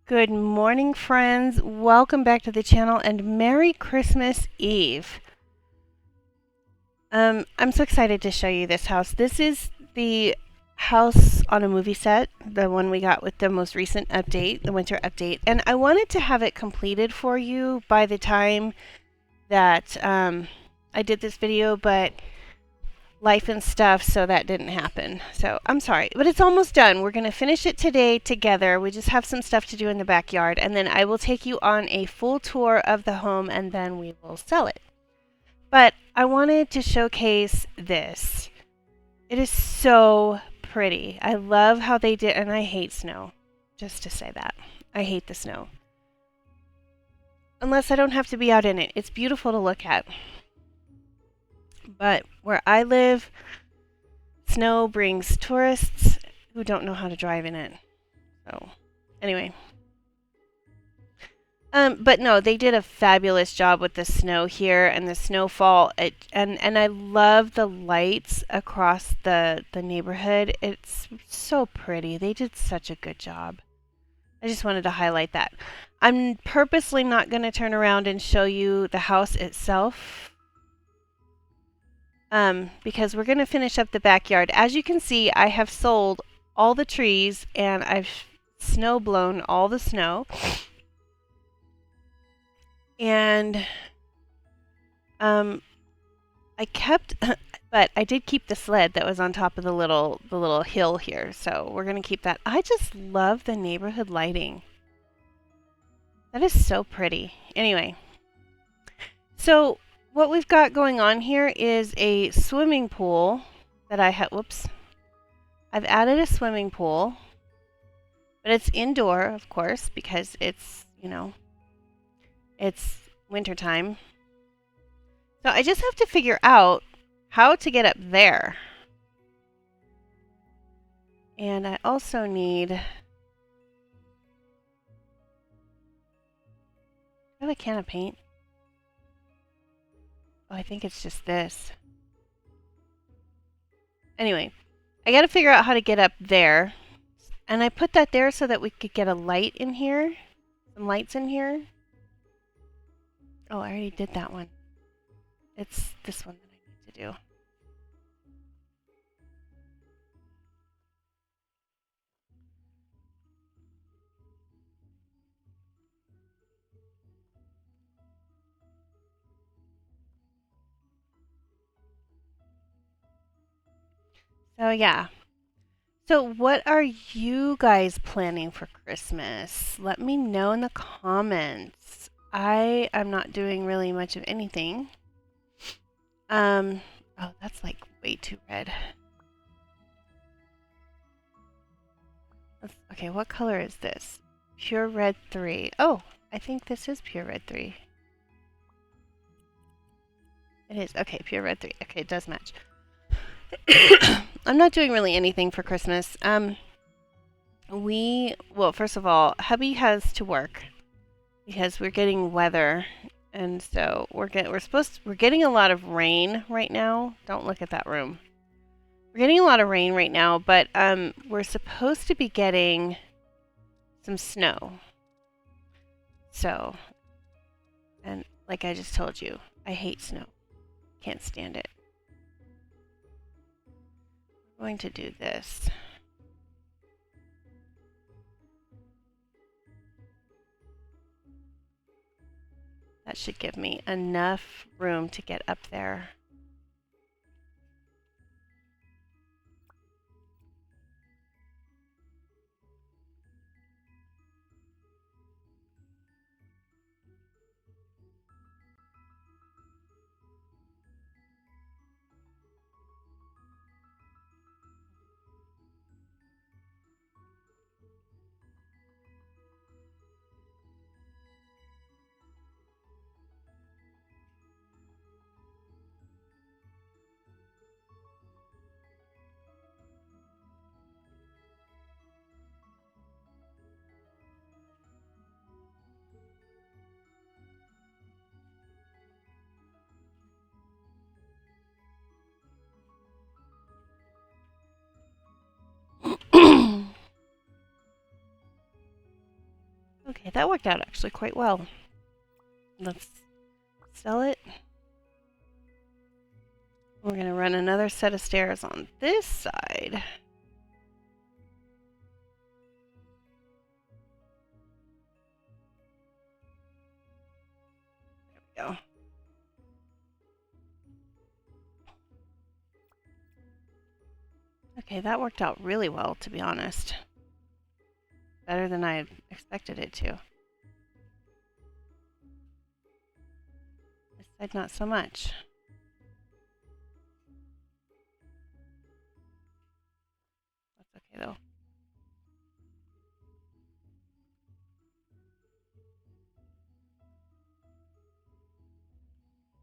Good morning, friends. Welcome back to the channel and Merry Christmas Eve. I'm so excited to show you this house. This is the house on a movie set, the one we got with the most recent update, the winter update. And I wanted to have it completed for you by the time that I did this video, but life and stuff, so that didn't happen. So I'm sorry, but it's almost done. We're going to finish it today together. We just have some stuff to do in the backyard, and then I will take you on a full tour of the home, and then we will sell it. But I wanted to showcase this. It is so pretty. I love how they did, and I hate snow, just to say that. I hate the snow. Unless I don't have to be out in it. It's beautiful to look at. But where I live, snow brings tourists who don't know how to drive in it. So, anyway. But no, they did a fabulous job with the snow here and the snowfall. And I love the lights across the neighborhood. It's so pretty. They did such a good job. I just wanted to highlight that. I'm purposely not going to turn around and show you the house itself. Because we're going to finish up the backyard. As you can see, I have sold all the trees and I've snow blown all the snow. And I kept, but I did keep the sled that was on top of the little hill here. So we're going to keep that. I just love the neighborhood lighting. That is so pretty. Anyway, so what we've got going on here is a swimming pool that I had, whoops. I've added a swimming pool, but it's indoor, of course, because it's, it's wintertime. So I just have to figure out how to get up there. And I also need, I have a can of paint. Oh, I think it's just this. Anyway, I got to figure out how to get up there. And I put that there so that we could get a light in here. Some lights in here. Oh, I already did that one. It's this one that I need to do. So yeah. So what are you guys planning for Christmas? Let me know in the comments. I am not doing really much of anything. Oh, that's like way too red. Okay, what color is this? Pure red 3. Oh, I think this is pure red 3. It is. Okay, pure red 3. Okay, it does match. I'm not doing really anything for Christmas. Well, first of all, hubby has to work because we're getting weather, and so we're getting a lot of rain right now. Don't look at that room. We're getting a lot of rain right now, but we're supposed to be getting some snow. So, and like I just told you, I hate snow. Can't stand it. I'm going to do this. That should give me enough room to get up there. Okay, that worked out actually quite well. Let's sell it. We're going to run another set of stairs on this side. There we go. Okay, that worked out really well, to be honest. Better than I expected it to. This side, not so much. That's okay, though.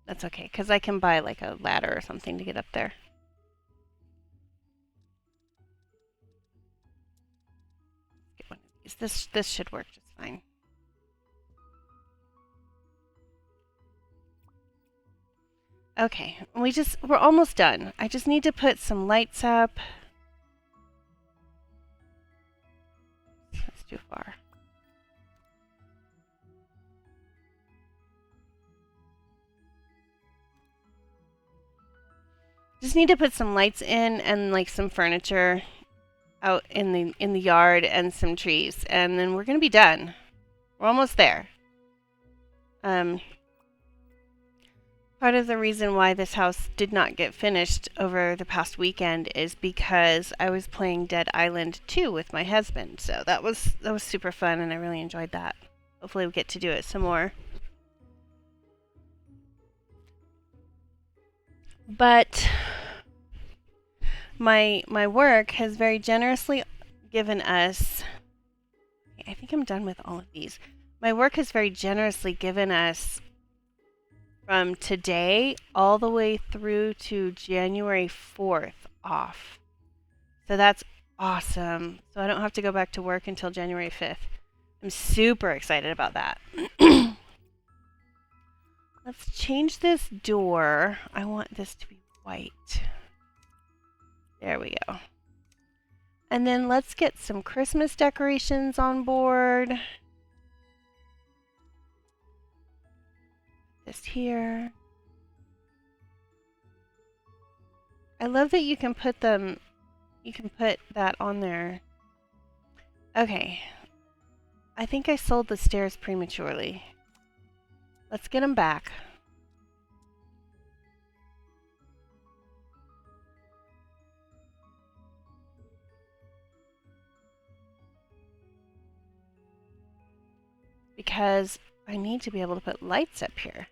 That's okay, because I can buy like a ladder or something to get up there. Get one of these. This should work just fine. Okay, we're almost done. I just need to put some lights up. That's too far. Just need to put some lights in and like some furniture out in the yard and some trees, and then we're gonna be done. We're almost there. Part of the reason why this house did not get finished over the past weekend is because I was playing Dead Island 2 with my husband. So that was super fun, and I really enjoyed that. Hopefully we get to do it some more. But my work has very generously given us, I think I'm done with all of these. My work has very generously given us from today all the way through to January 4th off. So that's awesome. So I don't have to go back to work until January 5th. I'm super excited about that. Let's change this door. I want this to be white. There we go. And then let's get some Christmas decorations on board. This here. I love that you can put them, you can put that on there. Okay. I think I sold the stairs prematurely. Let's get them back. Because I need to be able to put lights up here.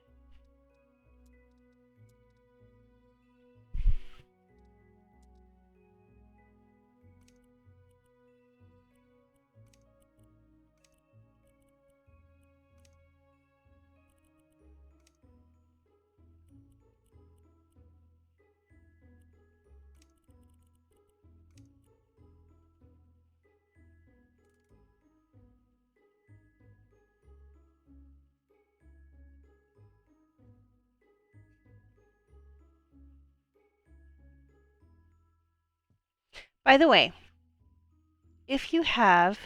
By the way, if you have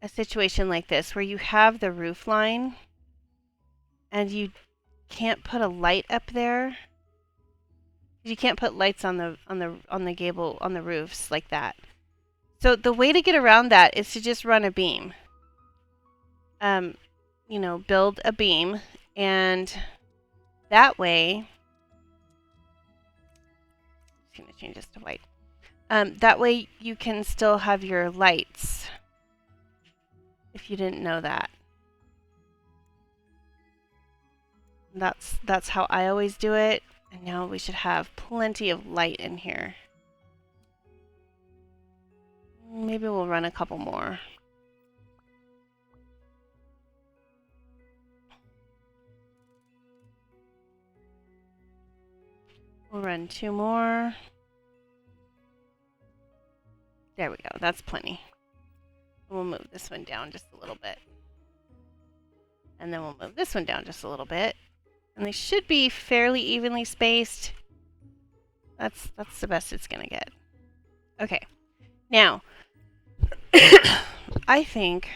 a situation like this where you have the roof line and you can't put a light up there, you can't put lights on the gable on the roofs like that. So the way to get around that is to just run a beam. You know, build a beam, and that way, I'm just gonna change this to white. That way you can still have your lights. If you didn't know that. That's how I always do it. And now we should have plenty of light in here. Maybe we'll run a couple more. We'll run 2 more. There we go. That's plenty. We'll move this one down just a little bit. And then we'll move this one down just a little bit. And they should be fairly evenly spaced. That's the best it's gonna get. Okay. Now, I think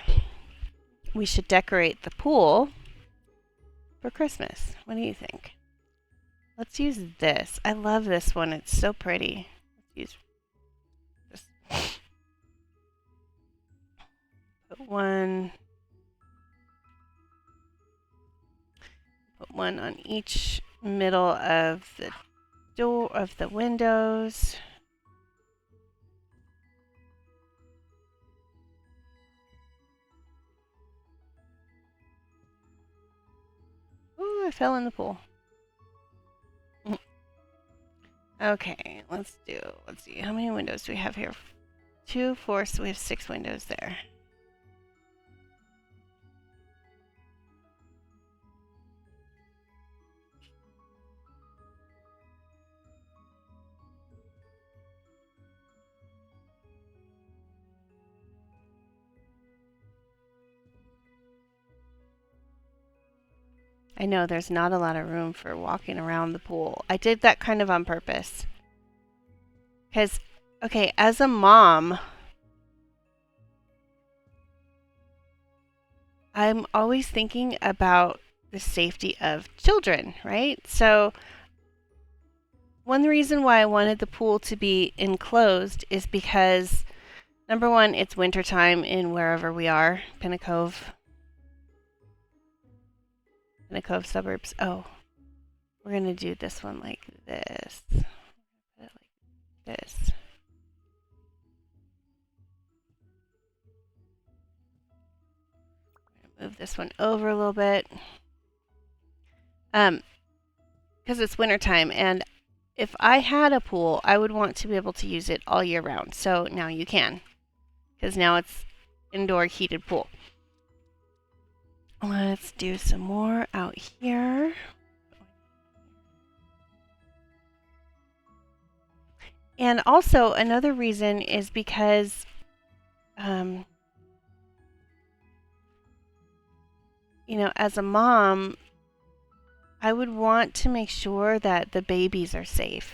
we should decorate the pool for Christmas. What do you think? Let's use this. I love this one. It's so pretty. Let's use this. Put one on each middle of the door of the windows. Ooh, I fell in the pool. Okay, let's see. How many windows do we have here? 2, 4, so we have 6 windows there. I know there's not a lot of room for walking around the pool. I did that kind of on purpose. Because, okay, as a mom, I'm always thinking about the safety of children, right? So, one reason why I wanted the pool to be enclosed is because, number one, it's wintertime in wherever we are, Pinnacle suburbs. Oh, we're going to do this one like this. Put it like this. Move this one over a little bit. Because it's wintertime, and if I had a pool, I would want to be able to use it all year round. So now you can, because now it's indoor heated pool. Let's do some more out here. And also another reason is because you know, as a mom, I would want to make sure that the babies are safe.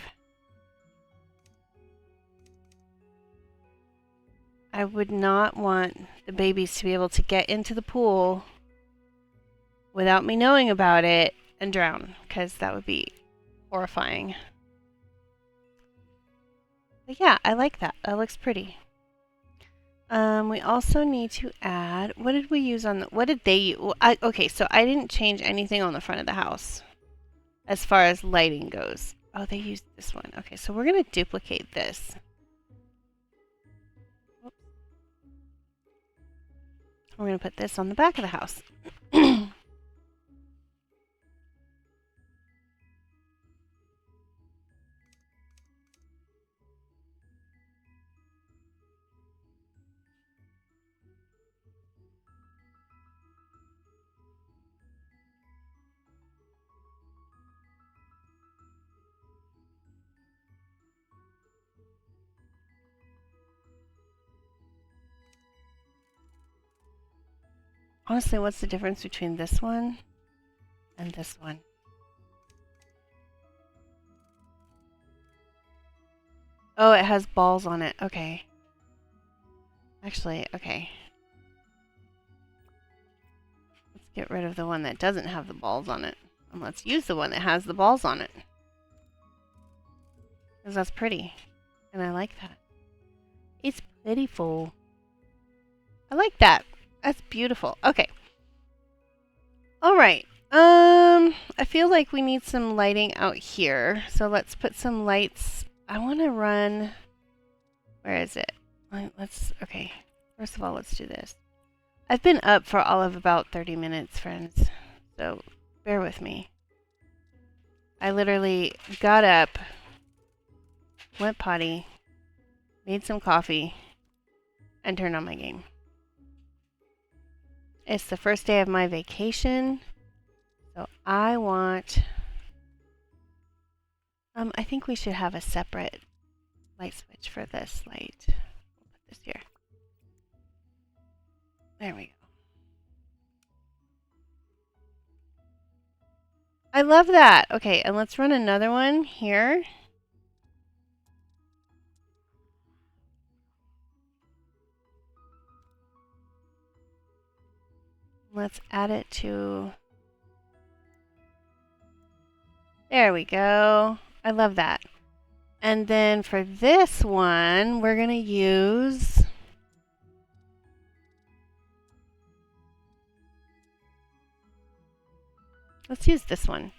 I would not want the babies to be able to get into the pool without me knowing about it and drown, because that would be horrifying. But yeah, I like that. That looks pretty. We also need to add, what did we use on the, what did they use? Well, okay, so I didn't change anything on the front of the house as far as lighting goes. Oh, they used this one. Okay, so we're going to duplicate this. We're going to put this on the back of the house. Honestly, what's the difference between this one and this one? Oh, it has balls on it. Okay. Actually, okay. Let's get rid of the one that doesn't have the balls on it. And let's use the one that has the balls on it. Because that's pretty. And I like that. It's pitiful. I like that. That's beautiful. Okay. All right. I feel like we need some lighting out here. So let's put some lights. I want to run. Where is it? Okay. First of all, let's do this. I've been up for all of about 30 minutes, friends. So bear with me. I literally got up, went potty, made some coffee, and turned on my game. It's the first day of my vacation, so I want... I think we should have a separate light switch for this light. We'll put this here. There we go. I love that. Okay, and let's run another one here. Let's add it to... There we go. I love that. And then for this one, we're going to use... Let's use this one.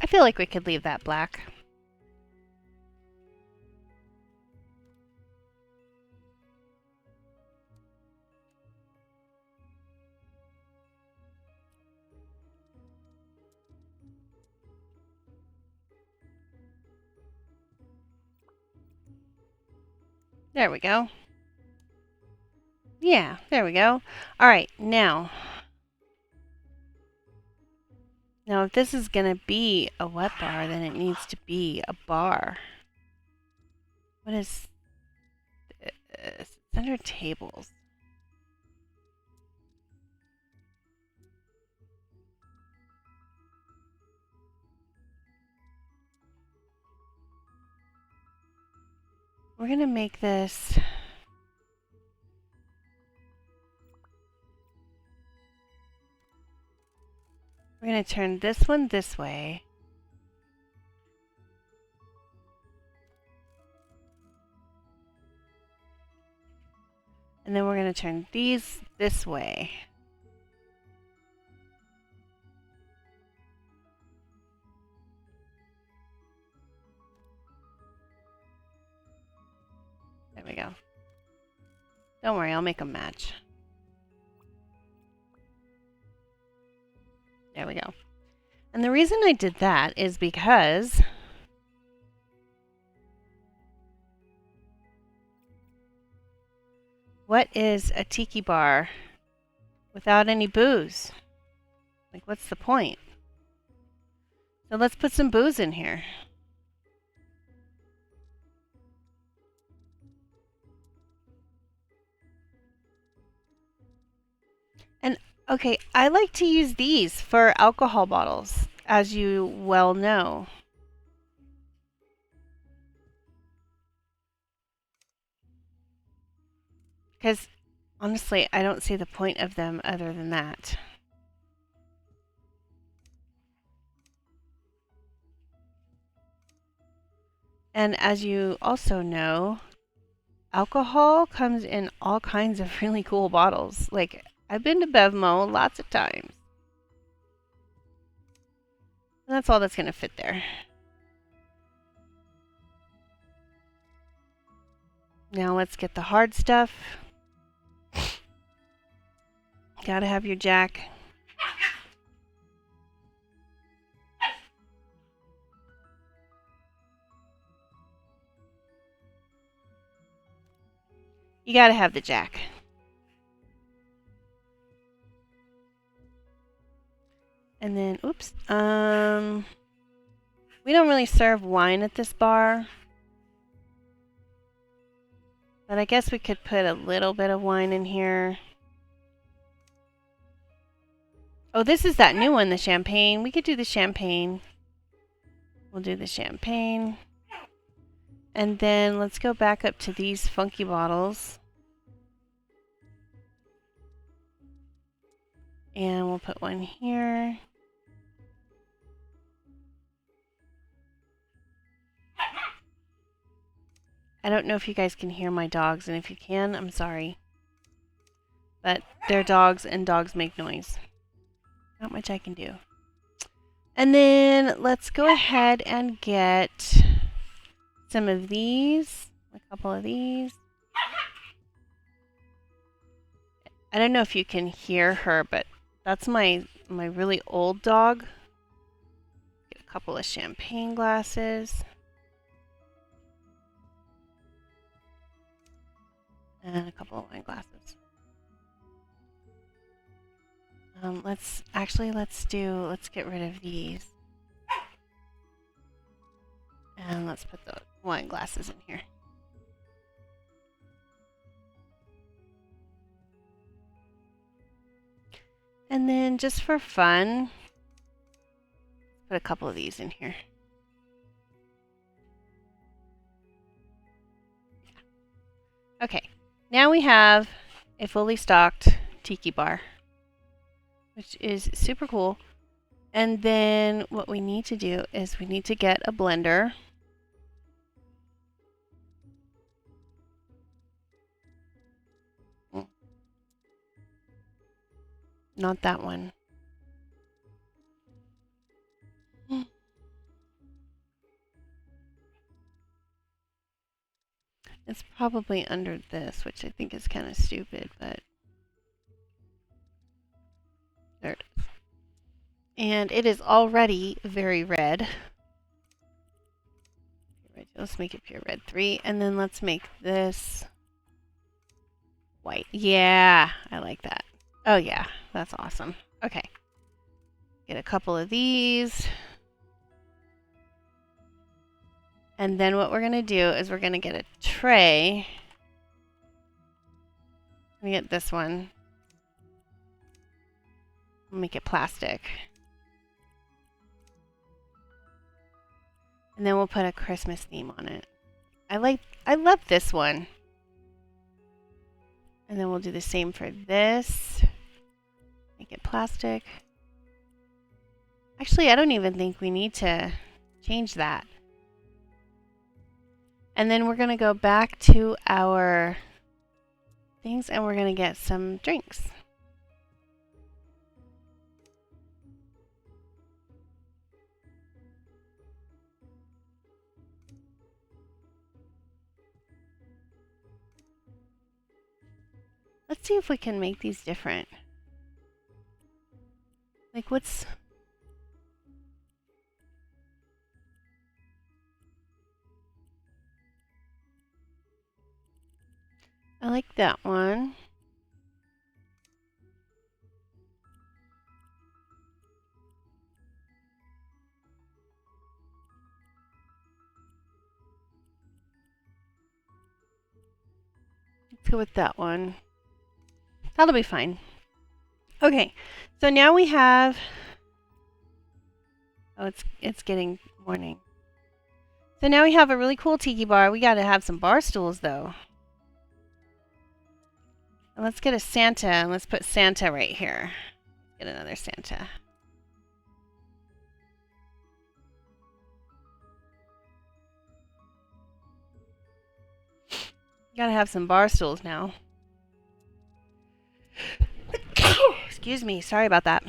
I feel like we could leave that black. There we go. Yeah, there we go. All right, now if this is going to be a wet bar, then it needs to be a bar. What is this? It's under tables. We're going to make this... We're going to turn this one this way. And then we're going to turn these this way. There we go. Don't worry, I'll make them match. There we go. And the reason I did that is because what is a tiki bar without any booze? Like, what's the point? So let's put some booze in here. And okay, I like to use these for alcohol bottles, as you well know. Because honestly, I don't see the point of them other than that. And as you also know, alcohol comes in all kinds of really cool bottles. Like, I've been to Bevmo lots of times. And that's all that's going to fit there. Now let's get the hard stuff. Gotta have your jack. You gotta have the jack. And then, oops, we don't really serve wine at this bar. But I guess we could put a little bit of wine in here. Oh, this is that new one, the champagne. We could do the champagne. We'll do the champagne. And then let's go back up to these funky bottles. And we'll put one here. I don't know if you guys can hear my dogs, and if you can, I'm sorry. But they're dogs, and dogs make noise. Not much I can do. And then let's go ahead and get some of these. A couple of these. I don't know if you can hear her, but that's my really old dog. Get a couple of champagne glasses. And a couple of wine glasses. Let's get rid of these. And let's put the wine glasses in here. And then just for fun, Put a couple of these in here. Okay, now we have a fully stocked tiki bar, which is super cool. And then what we need to do is we need to get a blender. Not that one. It's probably under this, which I think is kind of stupid, but there it is. And it is already very red. Let's make it pure red 3, and then let's make this white. Yeah, I like that. Oh yeah, that's awesome. Okay. Get a couple of these. And then what we're going to do is we're going to get a tray. Let me get this one. We'll make it plastic. And then we'll put a Christmas theme on it. I love this one. And then we'll do the same for this. Make it plastic. Actually, I don't even think we need to change that. And then we're going to go back to our things and we're going to get some drinks. Let's see if we can make these different. Like what's... I like that one. Let's go with that one. That'll be fine. Okay, so now we have... Oh, it's getting morning. So now we have a really cool tiki bar. We gotta have some bar stools though. And let's get a Santa and let's put Santa right here. Get another Santa. Gotta have some bar stools now. Excuse me, sorry about that.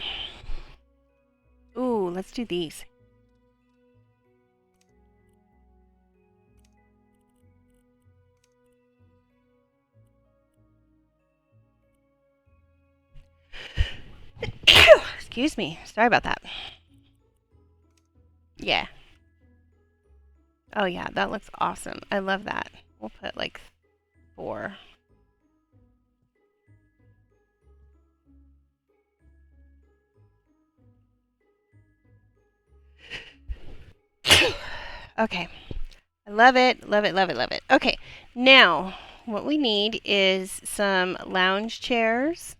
Ooh, let's do these. Excuse me, sorry about that. Yeah. Oh yeah, that looks awesome. I love that. We'll put like 4. Okay. I love it, love it, love it, love it. Okay, now what we need is some lounge chairs.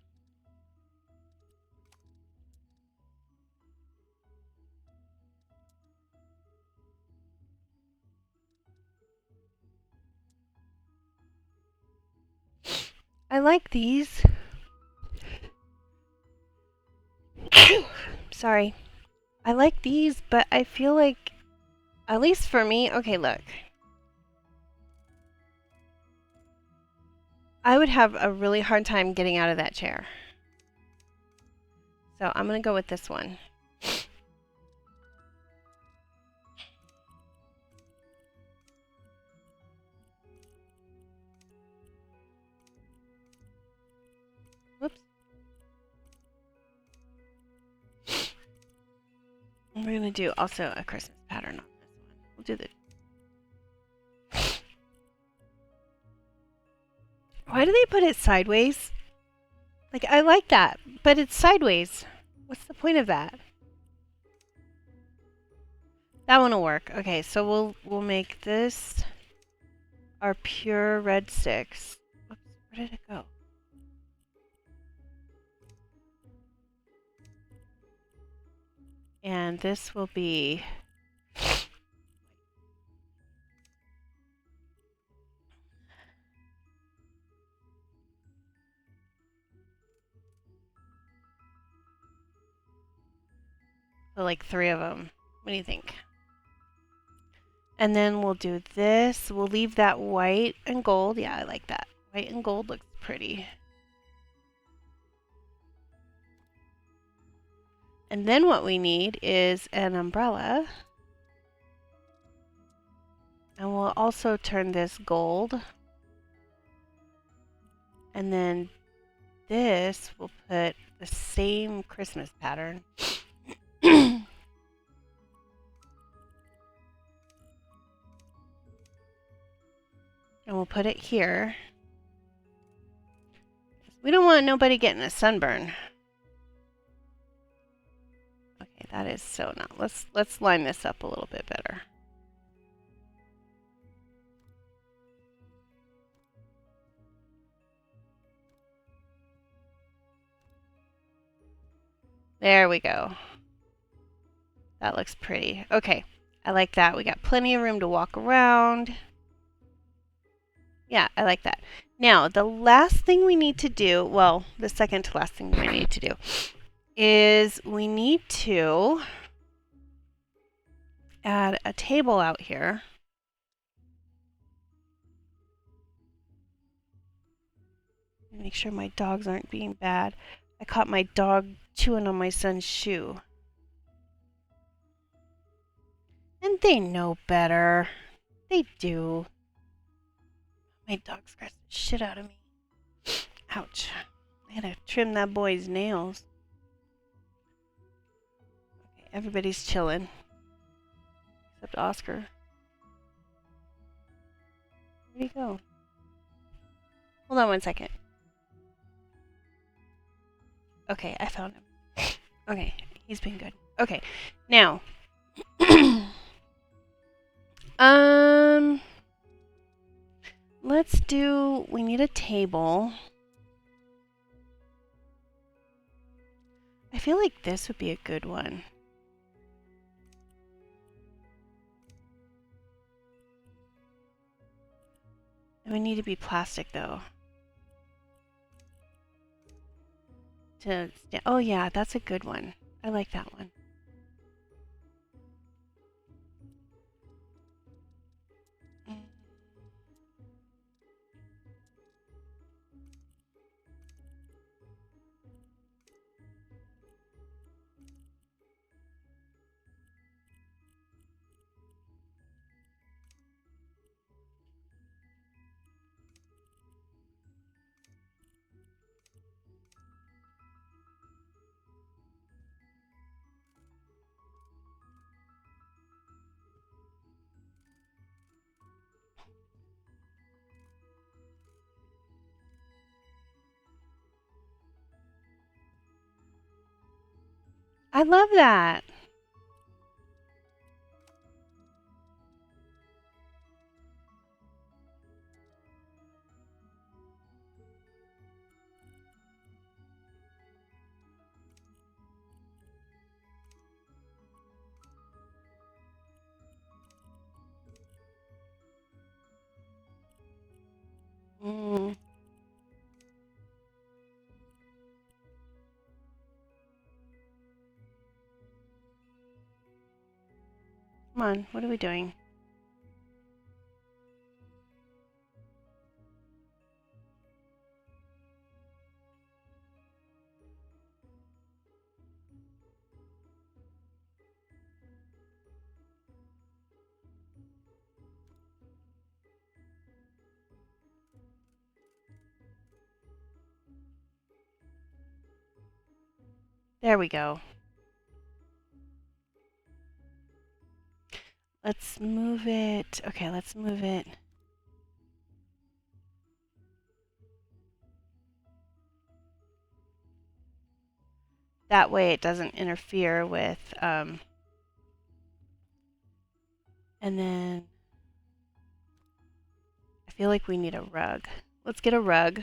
I like these. Sorry. I like these, but I feel like, at least for me, okay, look. I would have a really hard time getting out of that chair. So I'm going to go with this one. Whoops. We're going to do also a Christmas pattern on this one. We'll do the... Why do they put it sideways? Like, I like that, but it's sideways. What's the point of that? That one will work. Okay, so we'll make this our pure red 6. Oops, where did it go? And this will be like 3 of them. What do you think? And then we'll do this. We'll leave that white and gold. Yeah, I like that. White and gold looks pretty. And then what we need is an umbrella. And we'll also turn this gold. And then this, we'll put the same Christmas pattern. And we'll put it here. We don't want nobody getting a sunburn. Okay, that is so not. Let's line this up a little bit better. There we go. That looks pretty. Okay, I like that. We got plenty of room to walk around. Yeah, I like that. Now, the last thing we need to do, well, the second to last thing we need to do, is we need to add a table out here. Make sure my dogs aren't being bad. I caught my dog chewing on my son's shoe. And they know better. They do. My dog scratched the shit out of me. Ouch. I had to trim that boy's nails. Okay, everybody's chilling. Except Oscar. Where'd he go? Hold on 1 second. Okay, I found him. Okay, he's been good. Okay, now. Let's do, we need a table. I feel like this would be a good one. It would need to be plastic though. Oh yeah, that's a good one. I like that one. I love that. Mm. Come on, what are we doing? There we go. Let's move it. Okay, let's move it. That way it doesn't interfere with, and then I feel like we need a rug. Let's get a rug.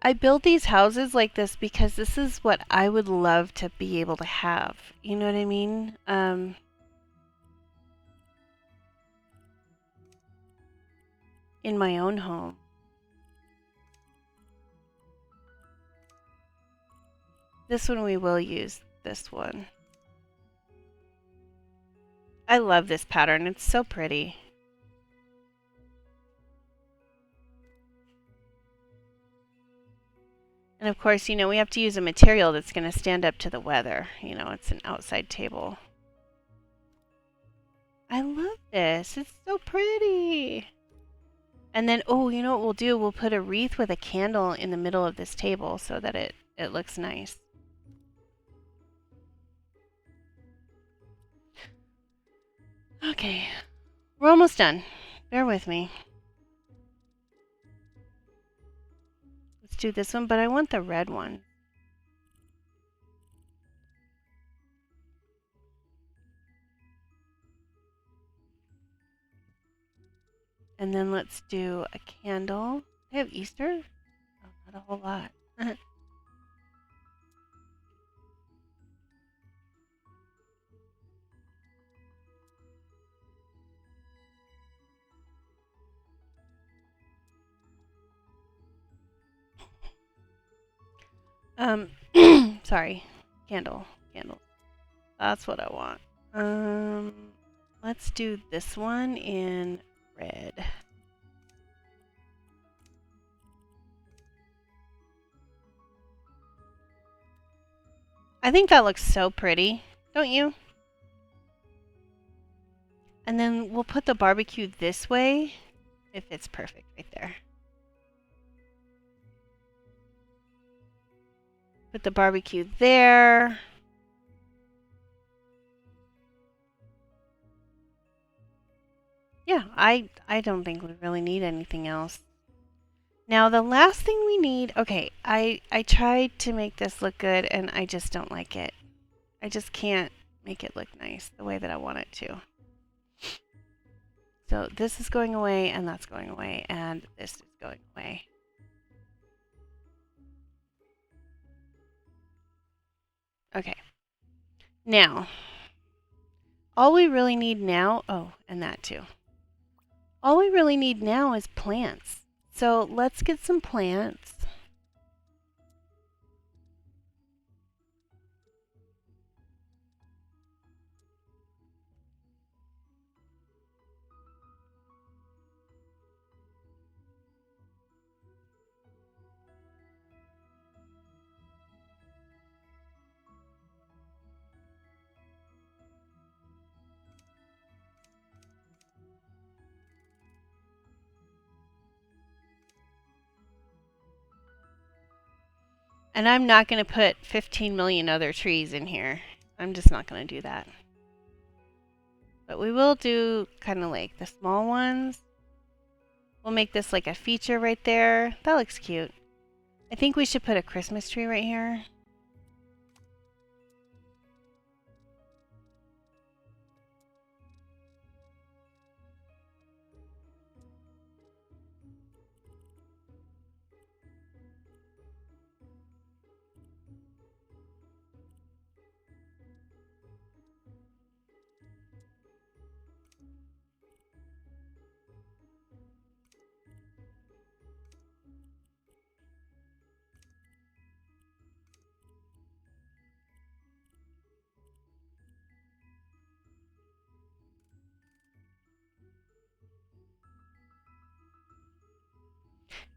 I build these houses like this because this is what I would love to be able to have. You know what I mean? In my own home. This one we will use this one. I love this pattern. It's so pretty. And of course, you know, we have to use a material that's going to stand up to the weather. You know, it's an outside table. I love this. It's so pretty. And then, oh, you know what we'll do? We'll put a wreath with a candle in the middle of this table so that it looks nice. Okay, we're almost done. Bear with me. Let's do this one, but I want the red one. And then let's do a candle. They have Easter? Oh, not a whole lot. Sorry. Candle. That's what I want. Let's do this one in red. I think that looks so pretty, don't you? And then we'll put the barbecue this way. It fits perfect right there. Put the barbecue there. Yeah, I don't think we really need anything else. Now the last thing we need, okay, I tried to make this look good and I just don't like it. I just can't make it look nice the way that I want it to. So this is going away and that's going away and this is going away. Okay. Now, all we really need now, oh, and that too. All we really need now is plants. So let's get some plants. And I'm not going to put 15 million other trees in here. I'm just not going to do that. But we will do kind of like the small ones. We'll make this like a feature right there. That looks cute. I think we should put a Christmas tree right here.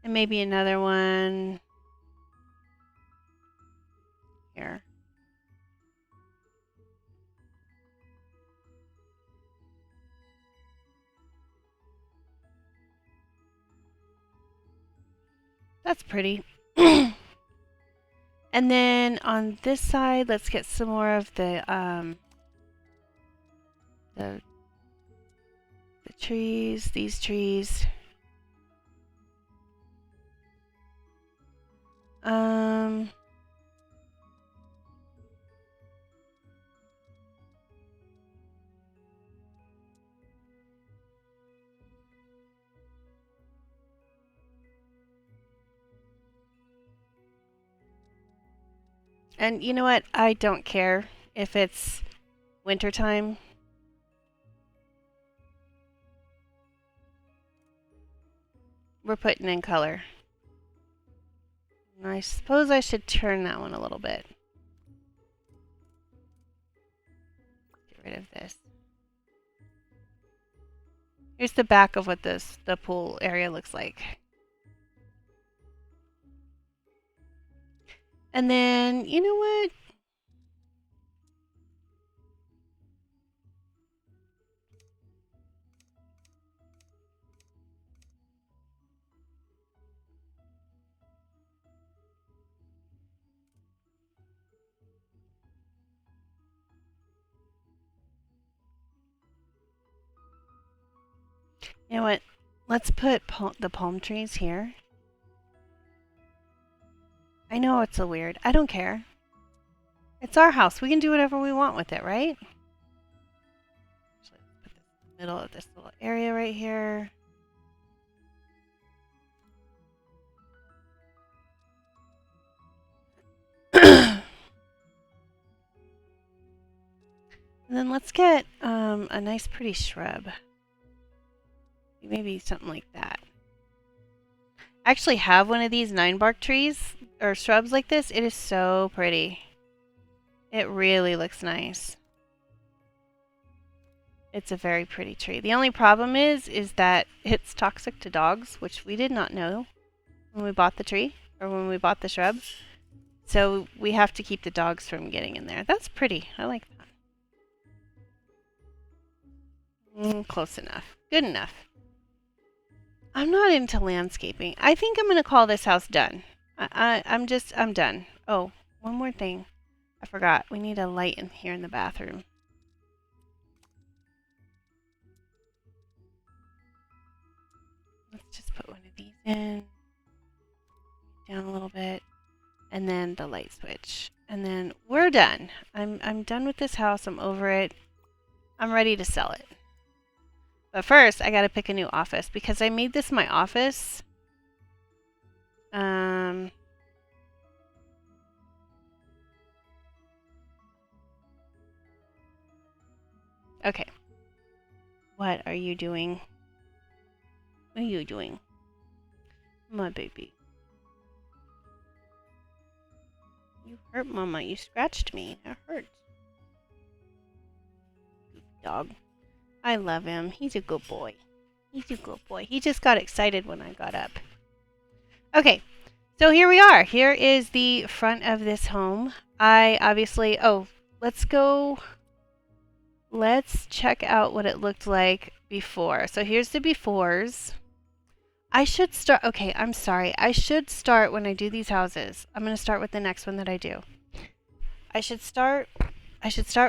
And maybe another one here. That's pretty. And then on this side, let's get some more of the trees, these trees. Um And you know what? I don't care if it's wintertime. We're putting in color. I suppose I should turn that one a little bit. Get rid of this. Here's the back of what the pool area looks like. And then, you know what? You know what? Let's put the palm trees here. I know it's a weird. I don't care. It's our house. We can do whatever we want with it, right? Actually, let's put this in the middle of this little area right here. And then let's get a nice pretty shrub. Maybe something like that. I actually have one of these 9-bark trees or shrubs like this. It is so pretty. It really looks nice. It's a very pretty tree. The only problem is that it's toxic to dogs, which we did not know when we bought the tree or when we bought the shrub. So we have to keep the dogs from getting in there. That's pretty. I like that. Close enough. Good enough. I'm not into landscaping. I think I'm going to call this house done. I'm done. Oh, one more thing. I forgot. We need a light in here in the bathroom. Let's just put one of these in. Down a little bit. And then the light switch. And then we're done. I'm done with this house. I'm over it. I'm ready to sell it. But first, I gotta pick a new office because I made this my office. Okay. What are you doing? What are you doing? My baby. You hurt Mama. You scratched me. That hurts. Dog. I love him. He's a good boy. He's a good boy. He just got excited when I got up. Okay. So here we are. Here is the front of this home. I obviously... Oh, let's go... Let's check out what it looked like before. So here's the befores. I should start... Okay, I'm sorry. I should start when I do these houses. I'm going to start with the next one that I do. I should start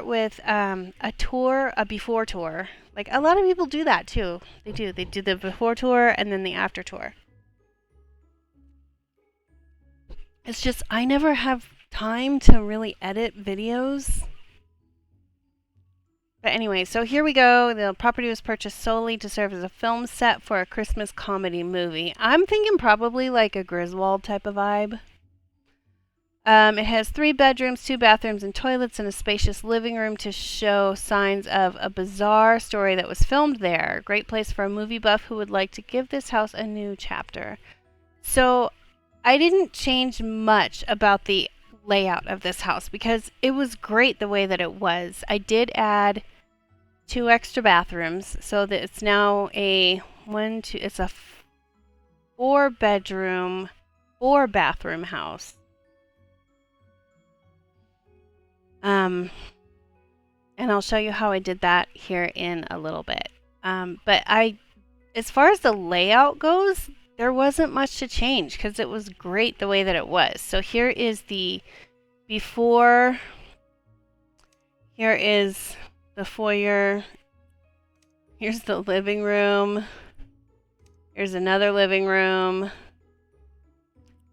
with a tour, a before tour. Like, a lot of people do that, too. They do. They do the before tour and then the after tour. It's just, I never have time to really edit videos. But anyway, so here we go. The property was purchased solely to serve as a film set for a Christmas comedy movie. I'm thinking probably like a Griswold type of vibe. It has 3 bedrooms, 2 bathrooms, and toilets, and a spacious living room to show signs of a bizarre story that was filmed there. Great place for a movie buff who would like to give this house a new chapter. So I didn't change much about the layout of this house because it was great the way that it was. I did add 2 extra bathrooms so that it's now it's a 4-bedroom, 4-bathroom house. And I'll show you how I did that here in a little bit. But as far as the layout goes, there wasn't much to change because it was great the way that it was. So here is the before. Here is the foyer. Here's the living room. Here's another living room.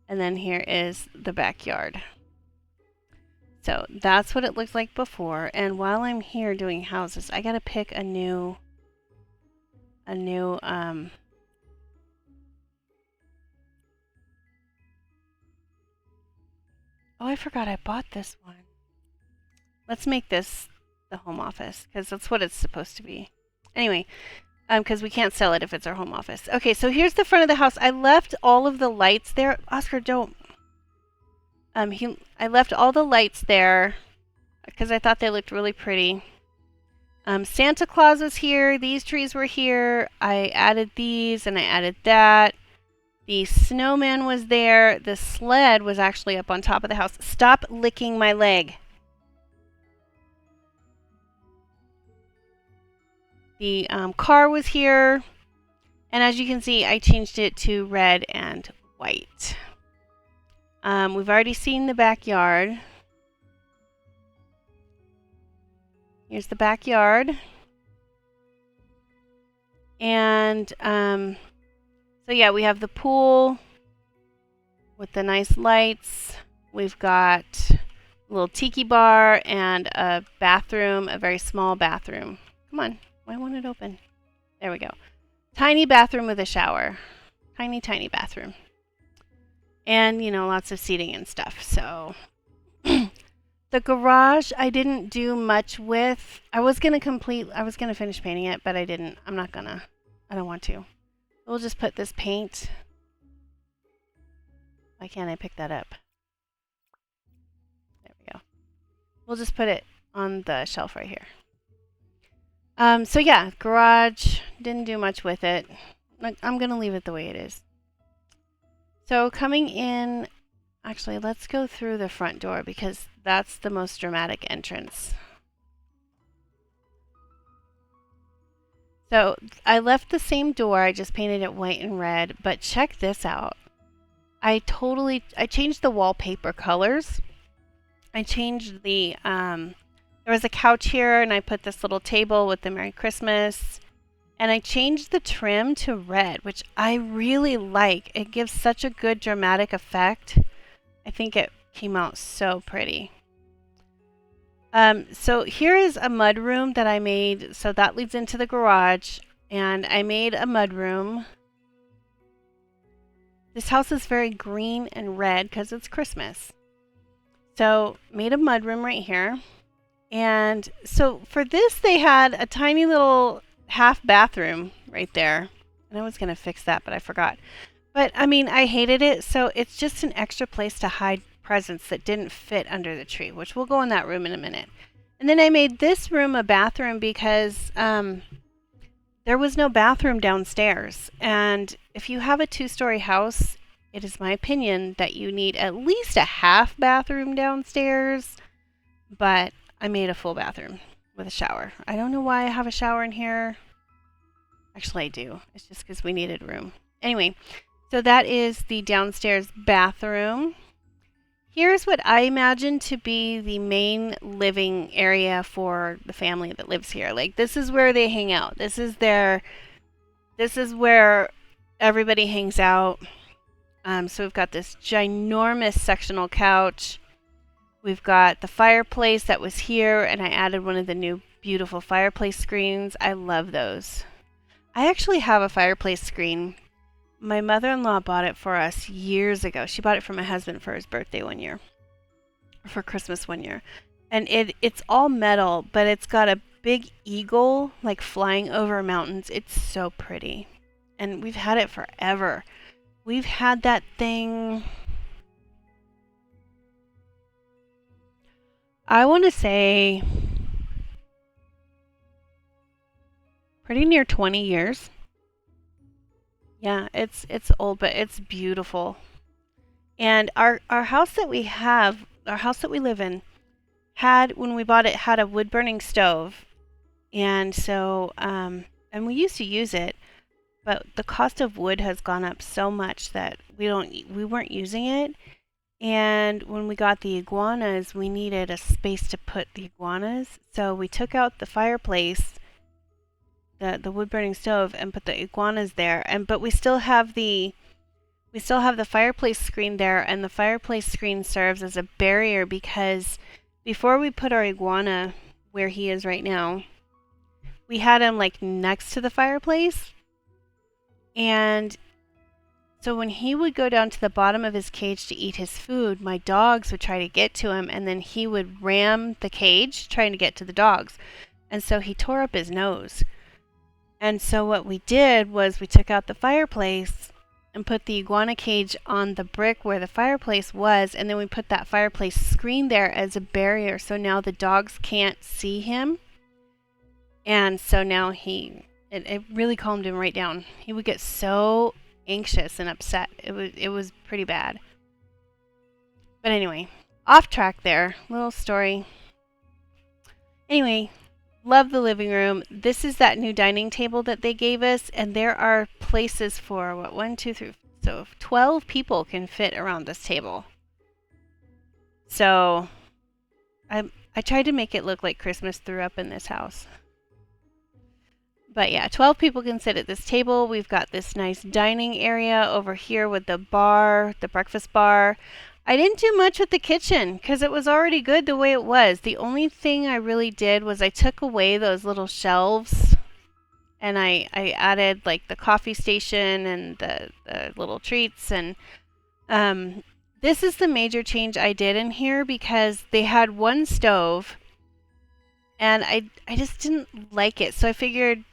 And then here is the backyard. So that's what it looked like before. And while I'm here doing houses, I gotta pick a new Oh, I forgot I bought this one. Let's make this the home office because that's what it's supposed to be. Anyway, because we can't sell it if it's our home office. Okay, so here's the front of the house. I left all of the lights there. Oscar, don't. I left all the lights there because I thought they looked really pretty. Santa Claus was here. These trees were here. I added these and I added that. The snowman was there. The sled was actually up on top of the house. Stop licking my leg. The car was here. And as you can see, I changed it to red and white. We've already seen the backyard. Here's the backyard. And so yeah, we have the pool with the nice lights. We've got a little tiki bar and a bathroom, a very small bathroom. Come on, why won't it open? There we go. Tiny bathroom with a shower. Tiny, tiny bathroom. And, you know, lots of seating and stuff. So the garage I didn't do much with. I was going to finish painting it, but I didn't. I don't want to. We'll just put this paint. Why can't I pick that up? There we go. We'll just put it on the shelf right here. So yeah, garage, didn't do much with it. I'm going to leave it the way it is. So coming in, actually, let's go through the front door because that's the most dramatic entrance. So I left the same door, I just painted it white and red, but check this out. I changed the wallpaper colors. I changed there was a couch here and I put this little table with the Merry Christmas. And I changed the trim to red, which I really like. It gives such a good dramatic effect. I think it came out so pretty. So here is a mud room that I made. So that leads into the garage. And I made a mud room. This house is very green and red because it's Christmas. So made a mud room right here. And so for this, they had a tiny little half bathroom right there. And I was going to fix that, but I forgot. But I mean, I hated it. So it's just an extra place to hide presents that didn't fit under the tree, which we'll go in that room in a minute. And then I made this room a bathroom because there was no bathroom downstairs. And if you have a 2-story house, it is my opinion that you need at least a half bathroom downstairs. But I made a full bathroom with a shower. I don't know why I have a shower in here. Actually, I do. It's just because we needed room. Anyway, so that is the downstairs bathroom. Here's what I imagine to be the main living area for the family that lives here. Like, this is where they hang out. This is where everybody hangs out. So we've got this ginormous sectional couch. We've got the fireplace that was here, and I added one of the new beautiful fireplace screens. I love those. I actually have a fireplace screen. My mother-in-law bought it for us years ago. She bought it for my husband for his birthday one year, or for Christmas one year. And it's all metal, but it's got a big eagle like flying over mountains. It's so pretty. And we've had it forever. We've had that thing, I want to say, pretty near 20 years. Yeah, it's old, but it's beautiful. And our house that we have, our house that we live in, had, when we bought it, had a wood burning stove. And so, and we used to use it, but the cost of wood has gone up so much that we weren't using it. And when we got the iguanas, we needed a space to put the iguanas. So we took out the fireplace, the wood burning stove, and put the iguanas there. But we still have the fireplace screen there, and the fireplace screen serves as a barrier because before we put our iguana where he is right now, we had him like next to the fireplace, and So when he would go down to the bottom of his cage to eat his food, my dogs would try to get to him, and then he would ram the cage trying to get to the dogs. And so he tore up his nose. And so what we did was we took out the fireplace and put the iguana cage on the brick where the fireplace was, and then we put that fireplace screen there as a barrier, so now the dogs can't see him. And so now it really calmed him right down. He would get so anxious and upset. It was pretty bad. But anyway, off track there. Little story. Anyway, love the living room. This is that new dining table that they gave us, and there are places for what, 1, 2, 3, so 12 people can fit around this table. So I tried to make it look like Christmas threw up in this house. But yeah, 12 people can sit at this table. We've got this nice dining area over here with the bar, the breakfast bar. I didn't do much with the kitchen because it was already good the way it was. The only thing I really did was I took away those little shelves, and I added like the coffee station and the little treats. And this is the major change I did in here because they had one stove, and I just didn't like it. So I figured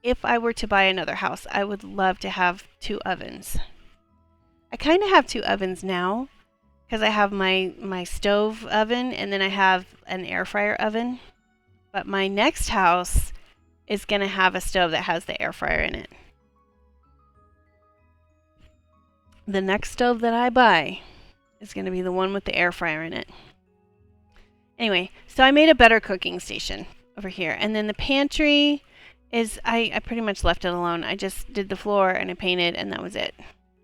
if I were to buy another house, I would love to have 2 ovens. I kind of have 2 ovens now because I have my stove oven, and then I have an air fryer oven. But my next house is going to have a stove that has the air fryer in it. The next stove that I buy is going to be the one with the air fryer in it. Anyway, so I made a better cooking station over here. And then the pantry is, I pretty much left it alone. I just did the floor and I painted, and that was it.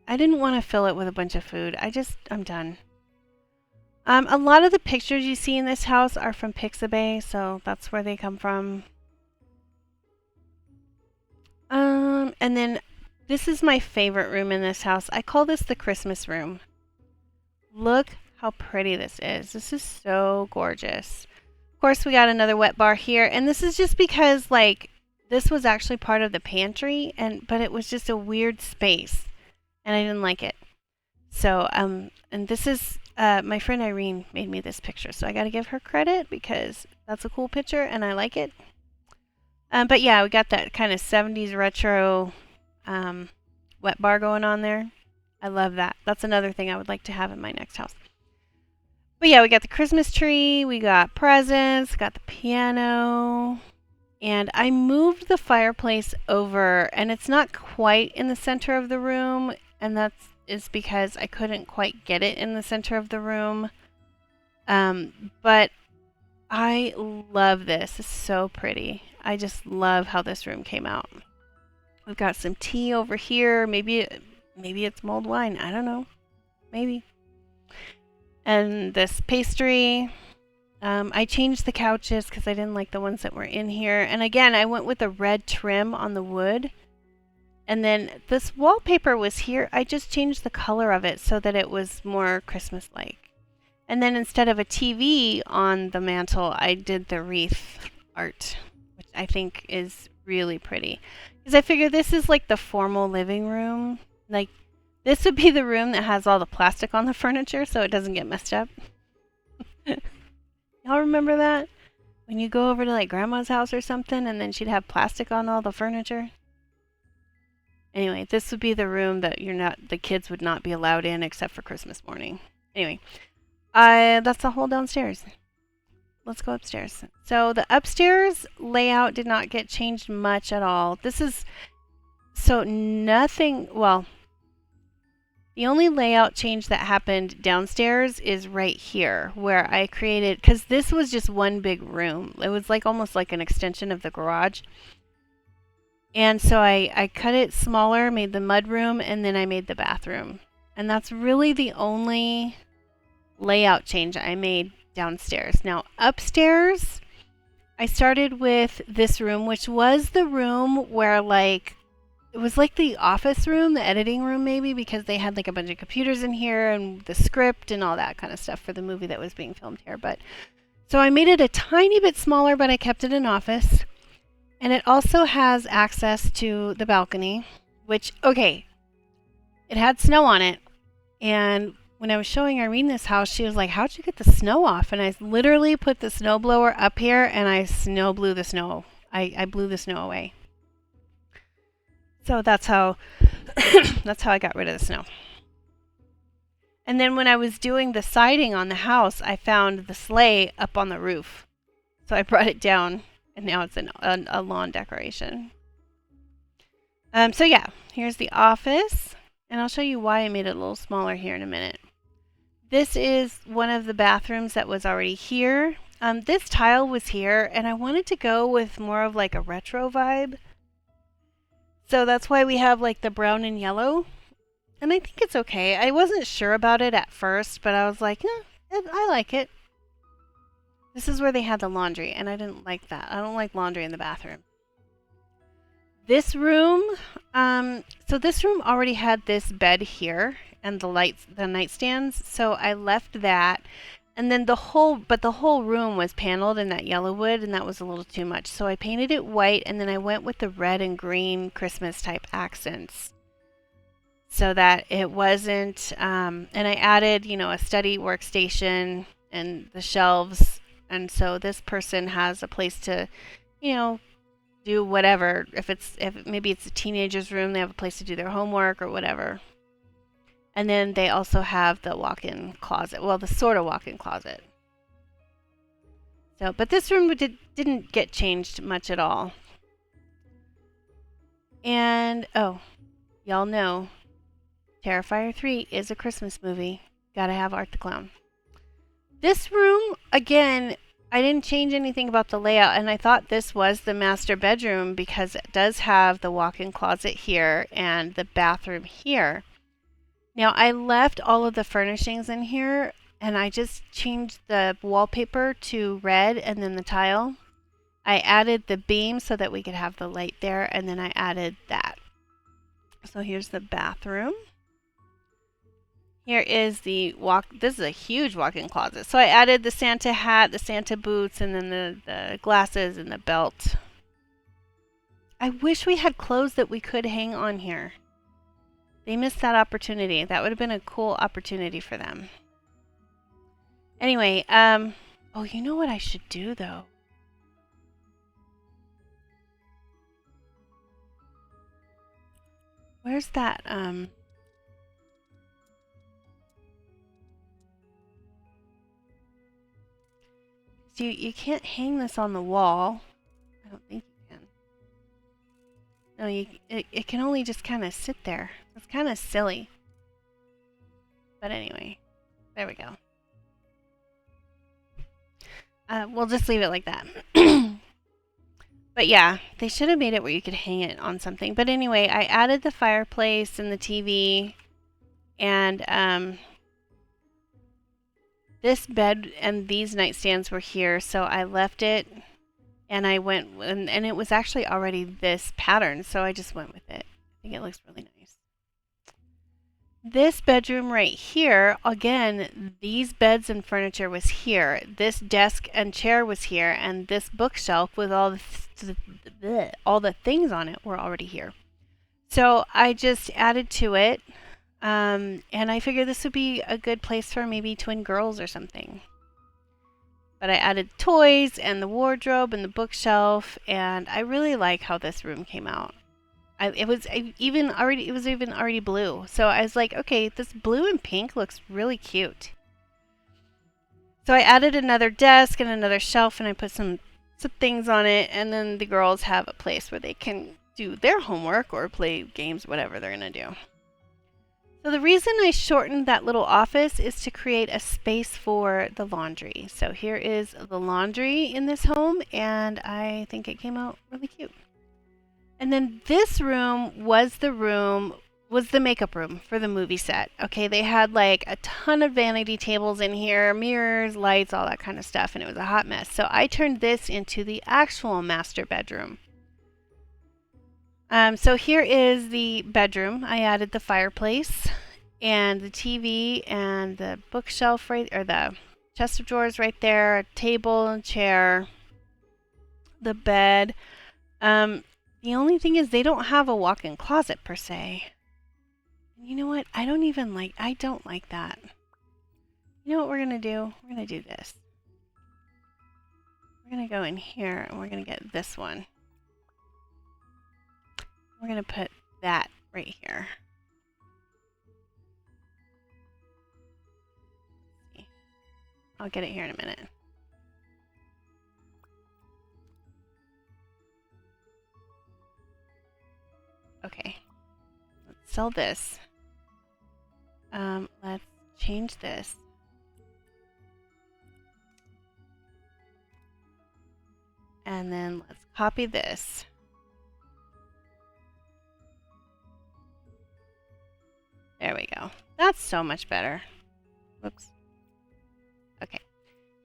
I didn't want to fill it with a bunch of food. I'm done. A lot of the pictures you see in this house are from Pixabay, so that's where they come from. And then this is my favorite room in this house. I call this the Christmas room. Look how pretty this is. This is so gorgeous. Of course, we got another wet bar here, and this is just because, like, this was actually part of the pantry, but it was just a weird space, and I didn't like it. So, and this is, my friend Irene made me this picture, so I gotta give her credit because that's a cool picture, and I like it. But yeah, we got that kind of 70s retro wet bar going on there. I love that. That's another thing I would like to have in my next house. But yeah, we got the Christmas tree, we got presents, got the piano. And I moved the fireplace over, and it's not quite in the center of the room, and that is because I couldn't quite get it in the center of the room. But I love this. It's so pretty. I just love how this room came out. We've got some tea over here. Maybe it's mulled wine. I don't know. Maybe. And this pastry. I changed the couches because I didn't like the ones that were in here. And again, I went with a red trim on the wood. And then this wallpaper was here. I just changed the color of it so that it was more Christmas-like. And then instead of a TV on the mantle, I did the wreath art, which I think is really pretty. Because I figure this is like the formal living room. Like, this would be the room that has all the plastic on the furniture so it doesn't get messed up. Y'all remember that? When you go over to like grandma's house or something and then she'd have plastic on all the furniture? Anyway, this would be the room that the kids would not be allowed in except for Christmas morning. Anyway, that's the whole downstairs. Let's go upstairs. So the upstairs layout did not get changed much at all. The only layout change that happened downstairs is right here where I created, because this was just one big room. It was like almost like an extension of the garage. And so I cut it smaller, made the mud room, and then I made the bathroom. And that's really the only layout change I made downstairs. Now upstairs, I started with this room, which was the room where it was like the office room, the editing room maybe, because they had like a bunch of computers in here and the script and all that kind of stuff for the movie that was being filmed here. But so I made it a tiny bit smaller, but I kept it an office. And it also has access to the balcony, which, okay, it had snow on it. And when I was showing Irene this house, she was like, "How'd you get the snow off?" And I literally put the snowblower up here and I snow blew the snow. I blew the snow away. So that's how that's how I got rid of the snow. And then when I was doing the siding on the house, I found the sleigh up on the roof. So I brought it down and now it's a lawn decoration. So yeah, here's the office. And I'll show you why I made it a little smaller here in a minute. This is one of the bathrooms that was already here. This tile was here, and I wanted to go with more of like a retro vibe. So that's why we have like the brown and yellow. And I think it's okay. I wasn't sure about it at first, but I was like, yeah, I like it. This is where they had the laundry, and I didn't like that. I don't like laundry in the bathroom. This room, so this room already had this bed here and the lights, the nightstands. So I left that, and then the whole room was paneled in that yellow wood, and that was a little too much. So I painted it white, and then I went with the red and green Christmas type accents, so that it wasn't. And I added, a study workstation and the shelves, and so this person has a place to, you know, do whatever. If maybe it's a teenager's room, they have a place to do their homework or whatever. And then they also have the walk-in closet. Well, the sort of walk-in closet. So, but this room didn't get changed much at all. And oh, y'all know, Terrifier 3 is a Christmas movie. Gotta have Art the Clown. This room, again, I didn't change anything about the layout, and I thought this was the master bedroom because it does have the walk-in closet here and the bathroom here. Now, I left all of the furnishings in here, and I just changed the wallpaper to red and then the tile. I added the beam so that we could have the light there, and then I added that. So here's the bathroom. Here is this is a huge walk-in closet. So I added the Santa hat, the Santa boots, and then the glasses and the belt. I wish we had clothes that we could hang on here. They missed that opportunity. That would have been a cool opportunity for them. Anyway, oh, you know what I should do though? Where's that, you can't hang this on the wall. I don't think you can. No, it can only just kind of sit there. It's kind of silly. But anyway, there we go. We'll just leave it like that. But yeah, they should have made it where you could hang it on something. But anyway, I added the fireplace and the TV, and this bed and these nightstands were here, so I left it, and I went, and it was actually already this pattern, so I just went with it. I think it looks really nice. This bedroom right here, again, these beds and furniture was here. This desk and chair was here, and this bookshelf with all the things on it were already here. So I just added to it, and I figured this would be a good place for maybe twin girls or something. But I added toys and the wardrobe and the bookshelf, and I really like how this room came out. It was even already blue. So I was like, okay, this blue and pink looks really cute. So I added another desk and another shelf, and I put some things on it, and then the girls have a place where they can do their homework or play games, whatever they're gonna do. So the reason I shortened that little office is to create a space for the laundry. So here is the laundry in this home, and I think it came out really cute. And then this room was the makeup room for the movie set. Okay, they had like a ton of vanity tables in here, mirrors, lights, all that kind of stuff, and it was a hot mess. So I turned this into the actual master bedroom. So here is the bedroom. I added the fireplace and the TV and the bookshelf or the chest of drawers right there, a table and chair, the bed. The only thing is they don't have a walk-in closet per se. And you know what? I don't like that. You know what we're gonna do? We're gonna do this. We're gonna go in here and we're gonna get this one. We're gonna put that right here. I'll get it here in a minute. Okay. Let's sell this. Let's change this. And then let's copy this. There we go. That's so much better. Whoops. Okay.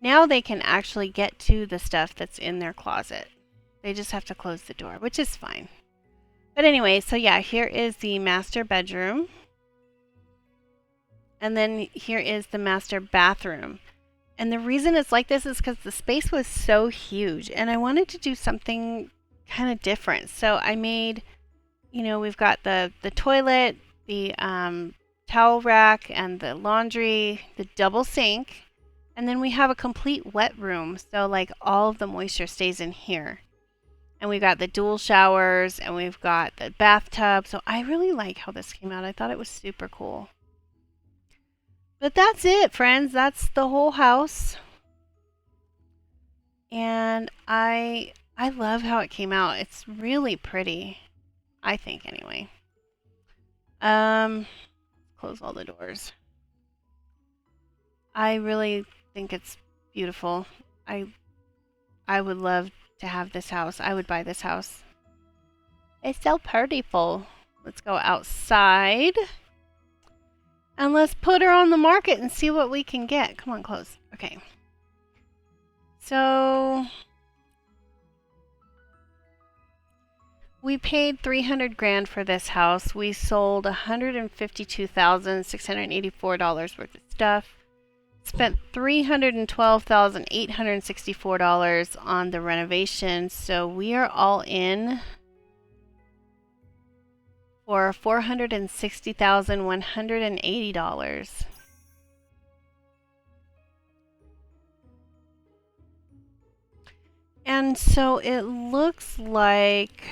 Now they can actually get to the stuff that's in their closet. They just have to close the door, which is fine. But anyway, so yeah, here is the master bedroom. And then here is the master bathroom. And the reason it's like this is because the space was so huge and I wanted to do something kind of different. So I made, you know, we've got the toilet, the towel rack and the laundry, the double sink, and then we have a complete wet room. So like all of the moisture stays in here. And we've got the dual showers and we've got the bathtub. So I really like how this came out. I thought it was super cool. But that's it, friends. That's the whole house. And I love how it came out. It's really pretty. I think anyway. Close all the doors. I really think it's beautiful. I would love to have this house. I would buy this house. It's so prettyful. Let's go outside. And let's put her on the market and see what we can get. Come on, close. Okay. So we paid 300 grand for this house. We sold $152,684 worth of stuff. Spent $312,864 on the renovation. So we are all in for $460,180. And so it looks like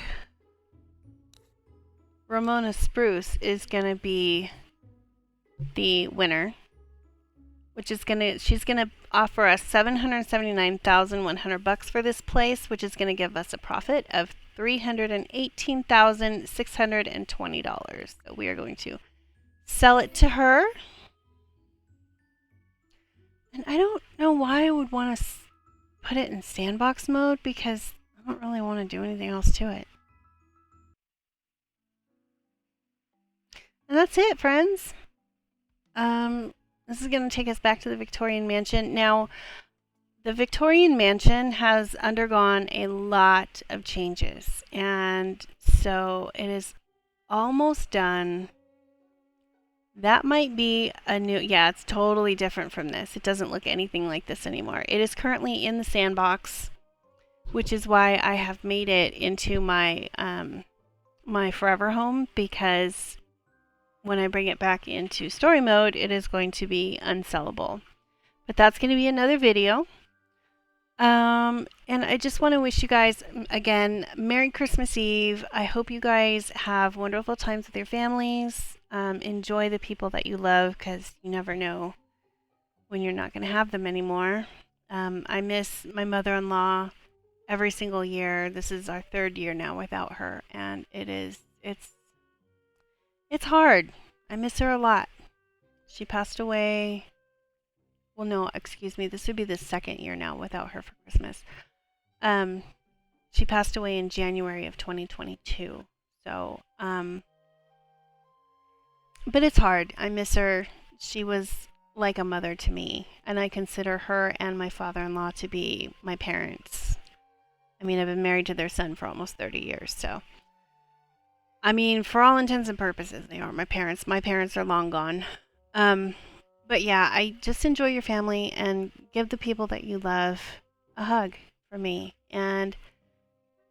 Ramona Spruce is going to be the winner, which is she's going to offer us $779,100 for this place, which is going to give us a profit of $318,620. So we are going to sell it to her. And I don't know why I would want to put it in sandbox mode because I don't really want to do anything else to it. And that's it, friends. This is going to take us back to the Victorian Mansion. Now, the Victorian Mansion has undergone a lot of changes, and so it is almost done. That might be a new, yeah, it's totally different from this. It doesn't look anything like this anymore. It is currently in the sandbox, which is why I have made it into my my forever home, because when I bring it back into story mode, it is going to be unsellable. But that's going to be another video. And I just want to wish you guys, again, Merry Christmas Eve. I hope you guys have wonderful times with your families. Enjoy the people that you love, because you never know when you're not going to have them anymore. I miss my mother-in-law every single year. This is our third year now without her, and it's hard. I miss her a lot. She passed away. Well, no, excuse me. This would be the second year now without her for Christmas. She passed away in January of 2022. So, but it's hard. I miss her. She was like a mother to me, and I consider her and my father-in-law to be my parents. I mean, I've been married to their son for almost 30 years, so. I mean, for all intents and purposes, they are my parents. My parents are long gone. But yeah, I just enjoy your family and give the people that you love a hug from me. And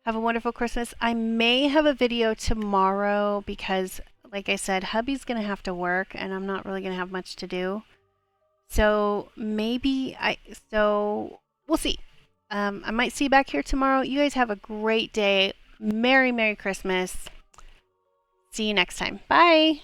Have a wonderful Christmas. I may have a video tomorrow because, like I said, hubby's going to have to work and I'm not really going to have much to do. So so we'll see. I might see you back here tomorrow. You guys have a great day. Merry Christmas. See you next time. Bye.